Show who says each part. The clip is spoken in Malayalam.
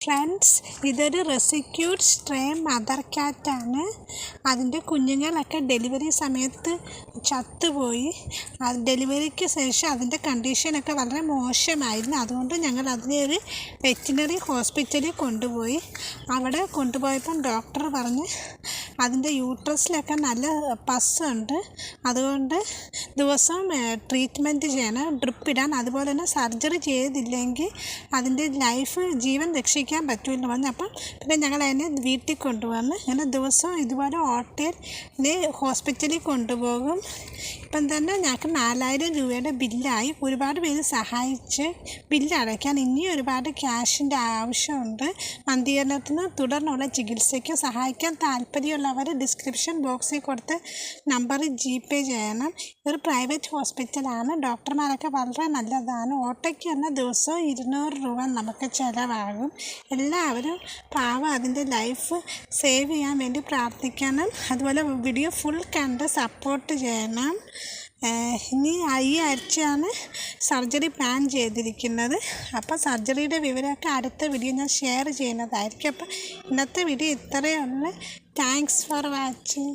Speaker 1: ഫ്രണ്ട്സ്, ഇതൊരു റെസ്ക്യൂഡ് സ്ട്രേ മദർ ക്യാറ്റാണ്. അതിൻ്റെ കുഞ്ഞുങ്ങളൊക്കെ ഡെലിവറി സമയത്ത് ചത്തുപോയി. ഡെലിവറിക്ക് ശേഷം അതിൻ്റെ കണ്ടീഷനൊക്കെ വളരെ മോശമായിരുന്നു. അതുകൊണ്ട് ഞങ്ങൾ അതിനെ ഒരു വെറ്റിനറി ഹോസ്പിറ്റലിൽ കൊണ്ടുപോയി. അവിടെ കൊണ്ടുപോയപ്പം ഡോക്ടർ പറഞ്ഞ് അതിൻ്റെ യൂട്രസിലൊക്കെ നല്ല പസ്സുണ്ട്. അതുകൊണ്ട് ദിവസവും ട്രീറ്റ്മെൻറ്റ് ചെയ്യണം, ഡ്രിപ്പ് ഇടാൻ. അതുപോലെ തന്നെ സർജറി ചെയ്തില്ലെങ്കിൽ അതിൻ്റെ ജീവൻ രക്ഷിക്കാൻ പറ്റുമെന്ന് പറഞ്ഞു. അപ്പം പിന്നെ ഞങ്ങൾ അതിനെ വീട്ടിൽ കൊണ്ടുവന്ന് അങ്ങനെ ദിവസവും ഇതുപോലെ ഓട്ടയിൽ ഹോസ്പിറ്റലിൽ കൊണ്ടുപോകും. ഇപ്പം തന്നെ ഞങ്ങൾക്ക് 4000 രൂപയുടെ ബില്ലായി. ഒരുപാട് പേര് സഹായിച്ച് ബില്ലടയ്ക്കാൻ. ഇനിയും ഒരുപാട് ക്യാഷിൻ്റെ ആവശ്യമുണ്ട്. വന്ധീകരണത്തിന് തുടർന്നുള്ള ചികിത്സയ്ക്ക് സഹായിക്കാൻ താല്പര്യമുള്ളവർ ഡിസ്ക്രിപ്ഷൻ ബോക്സിൽ കൊടുത്ത് നമ്പറിൽ GPay ചെയ്യണം. ഇതൊരു പ്രൈവറ്റ് ഹോസ്പിറ്റലാണ്. ഡോക്ടർമാരൊക്കെ വളരെ നല്ലതാണ്. ഓട്ടോയ്ക്ക് തന്നെ ദിവസവും 200 രൂപ നമുക്ക് ചിലവാകും. എല്ലാവരും പാവം അതിൻ്റെ ലൈഫ് സേവ് ചെയ്യാൻ വേണ്ടി പ്രാർത്ഥിക്കണം. അതുപോലെ വീഡിയോ ഫുൾ കണ്ട് സപ്പോർട്ട് ചെയ്യണം. ഇനി ഈ ആഴ്ചയാണ് സർജറി പ്ലാൻ ചെയ്തിരിക്കുന്നത്. അപ്പോൾ സർജറിയുടെ വിവരമൊക്കെ അടുത്ത വീഡിയോ ഞാൻ ഷെയർ ചെയ്യുന്നതായിരിക്കും. അപ്പോൾ ഇന്നത്തെ വീഡിയോ ഇത്രയേ ഉള്ളൂ. Thanks for watching.